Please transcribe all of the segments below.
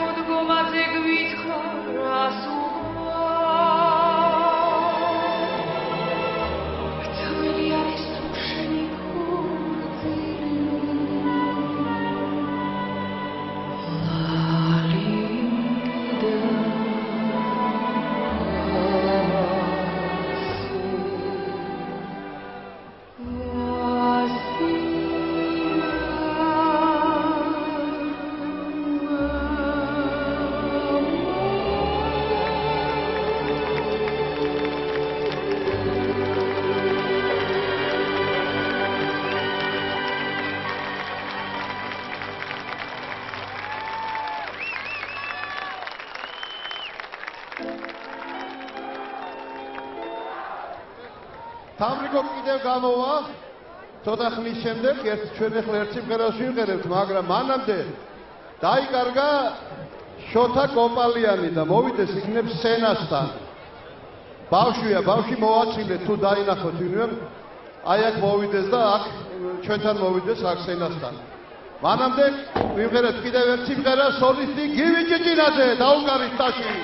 მოდგომაზე გვითხრ ასულა თველი არის თუ შენი ქორწილი Tamrigo კიდევ გამოვა ცოტა ხნის შემდეგ ჩვენ ახლა ერთ სიმღერას ვიმღერებთ, მაგრამ მანამდე დაიკარგა შოთა კოპალიანი და მოვიდეს იქნებ სცენასთან. ბავშვია, ბავშვი მოაწილე თუ დაინახოთ ვინმე, აი აქ მოვიდეს და აქ ჩვენთან მოვიდეს აქ სცენასთან. მანამდე ვიმღერებთ კიდევ ერთ სიმღერას სოლისტი გივი ჭიჭინაძე დაუკარით ტაში.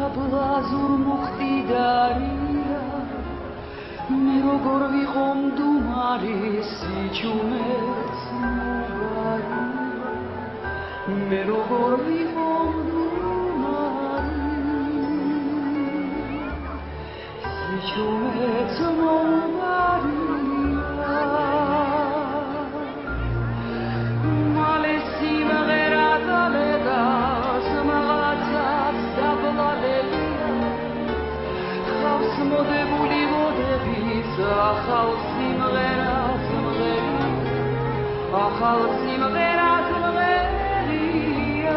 აბლაზურ მოხდიდარია მე როგორ ვიყო მდუმარი სიჩუმეც მოგარი მე როგორ ვიყო მდუმარი სიჩუმეც მოგარი მოდებული გასწავლების ახალ სიმღერას მღერი ახალ სიმღერას მღერია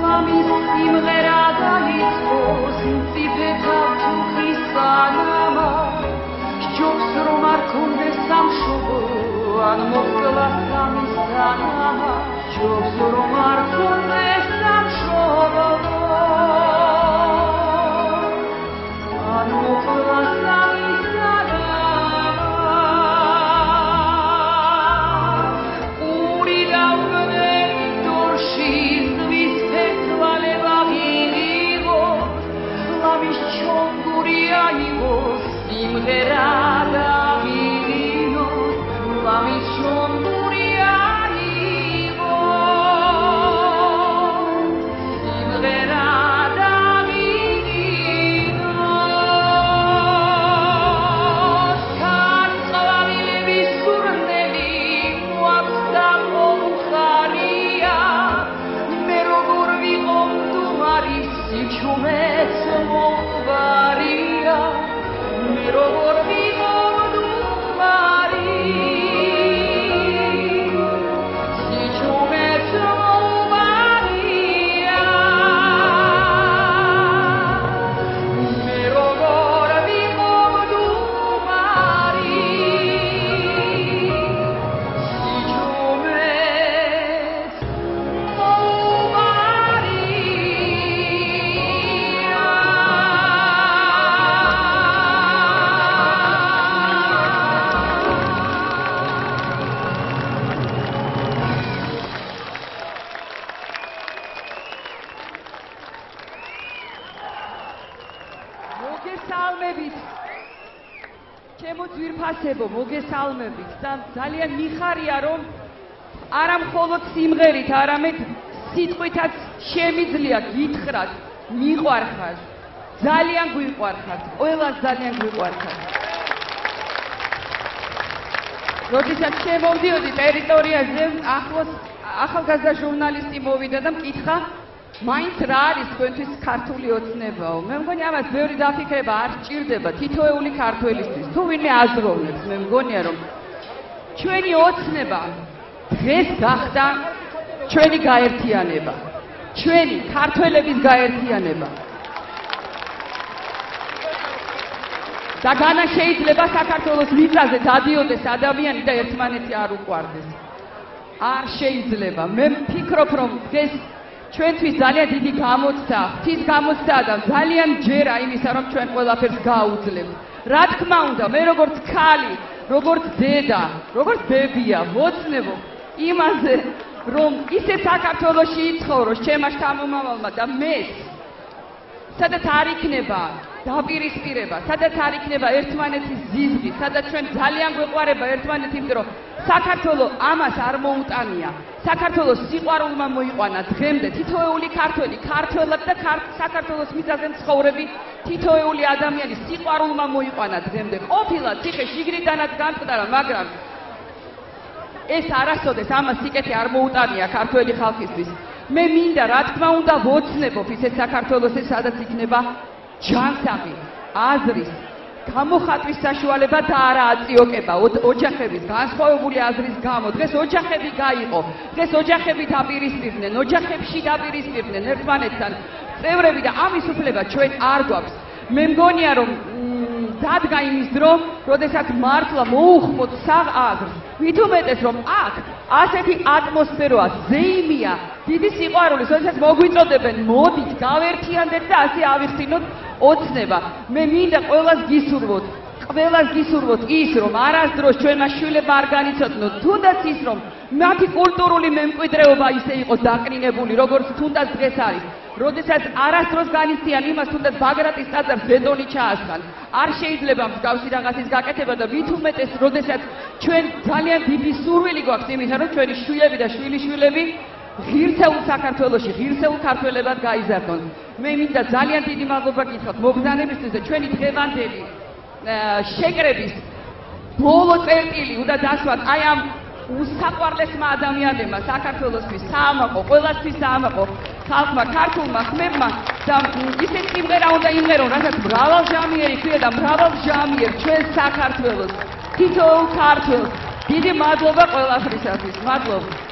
ლამის სიმღერა დაიწყოს მწიფეთა თუხის სანამა ჯობს რომ არ კონდეს სამშობლო ან მოკლას სამის სანამა ჯობს რომ არ კონდეს სამშობლო ან მოკლას სამის სანამა ური დაუბნელი დორში ზღვის ფერცვალება ღირიღო ლამის ჩონგური აიღო სიმღერა ლამის ჩონგური აიღო სიმღერა დავიღინო სარწყავილების სურნელი მოაქვს მომხარია მე როგორ ვიყო მდუმარი სიჩუმეც მომყარია მე როგორ ვიყო მოგესალმებით და ძალიან მიხარია რომ არა მხოლოდ სიმღერით, არამედ სიტყვითაც შემიძლია გითხრათ, მიყვარხარ, ძალიან გვიყვარხარ, ყველას ძალიან გვიყვარხარ. როდესაც შემოვდიოდი ტერიტორიაზე, ახლოს ახალგაზრდა ჟურნალისტი მოვიდა და მკითხა მაინც რა არის თქვენთვის ქართული ოცნებაო? მე მგონი ამას ბევრი დაფიქრება არ სჭირდება თითოეული ქართველისთვის. თუ ვინმე აზროვნებს, მე მგონია რომ ჩვენი ოცნება დღეს გახდა ჩვენი გაერთიანება, ჩვენი ქართველების გაერთიანება. და განა შეიძლება საქართველოს მიწაზე დადიოდეს ადამიანი და ერთმანეთი არ უყვარდეს. არ შეიძლება. მე ვფიქრობ რომ დღეს ჩვენთვის ძალიან დიდი გამოცდა, ღვთის გამოცდა და ძალიან ჯერა იმისა, რომ ჩვენ ყველაფერს გააუძლებთ. რა თქმა უნდა, მე როგორც ქალი, როგორც დედა, როგორც ბებია, ვოცნებო იმაზე, რომ ისე საქართველოში იცხოვროს ჩემმა შთამომავალმა და მეც, სადაც არ იქნება დაპირისპირება, სადაც არ იქნება ერთმანეთის ზიზღი, სადაც ჩვენ ძალიან გვეყვარება ერთმანეთი, იმიტომ რომ საქართველო ამას არ მოუტანია. საქართველოს სიყვარულმა მოიყვანა დღემდე თითოეული ქართველი, ქართველად და საქართველოს მიწაზე მცხოვრები თითოეული ადამიანი სიყვარულმა მოიყვანა დღემდე. ყოფილა ციხე შიგნიდანაც გამწყდარა, მაგრამ ეს არასოდეს ამას სიკეთე არ მოუტანია ქართველი ხალხისთვის. მე მინდა რა თქმა უნდა ვოცნებობ ისეთ საქართველოს, სადაც იქნება ჯანსაღი, აზრის, გამოხატვის საშუალება და არა აწიოკება ოჯახების განსხვავებული აზრის გამო. დღეს ოჯახები გაიყო, დღეს ოჯახები დაპირისპირდნენ, ოჯახებში დაპირისპირდნენ ერთმანეთთან წევრები და ამის უფლება ჩვენ არ გვაქვს. მე მგონია რომ დადგა იმის დრო, როდესაც მართლა მოუხმოთ საღ აზრს. ვით უმეტეს რომ აქ ასეთი ატმოსფეროა, ზეიმია, დიდი სიყვარულის, როდესაც მოგვიწოდებენ, მოდით, გავერთიანდეთ და ასე ავიხსნოთ ოცნება. მე მინდა ყველას გისურვოთ ის, რომ არასდროს ჩვენმა შვილებმა არ განიცოდნოთ, თუნდაც ის, რომ მათი კულტურული მემკვიდრეობა ისე იყოს დაკნინებული, როგორც თუნდაც დღეს არის. როდესაც არასდროს განიცდიან იმას, თუნდაც ბაგრატის ტაძარს ბეტონი ჩაასხან. არ შეიძლება მსგავსი რაღაცის გაკეთება და მით უმეტეს, როდესაც ჩვენ ძალიან დიდი სურვილი გვაქვს იმისა, რომ ჩვენი შვილები და შვილიშვილები ღირსეულ საქართველოში, ღირსეულ ქართველებად გაიზარდონ. მე მინდა ძალიან დიდი მადლობა გითხრათ მობრძანებისთვის და ჩვენი დღევანდელი შეკრების ბოლო წერტილი უნდა დასვათ აი ამ უსაყვარლესმა ადამიანებმა საქართველოსთვის საამაყო, ყველასთვის საამაყო ხალხმა, ქართულმა ხმებმა და ისეთ სიმღერა უნდა იმღერონ, რასაც მრავალჟამიერი ქვია და მრავალჟამიერ ჩვენ საქართველოს, თითოეულ ქართველს. დიდი მადლობა ყველაფრისათვის. მადლობა.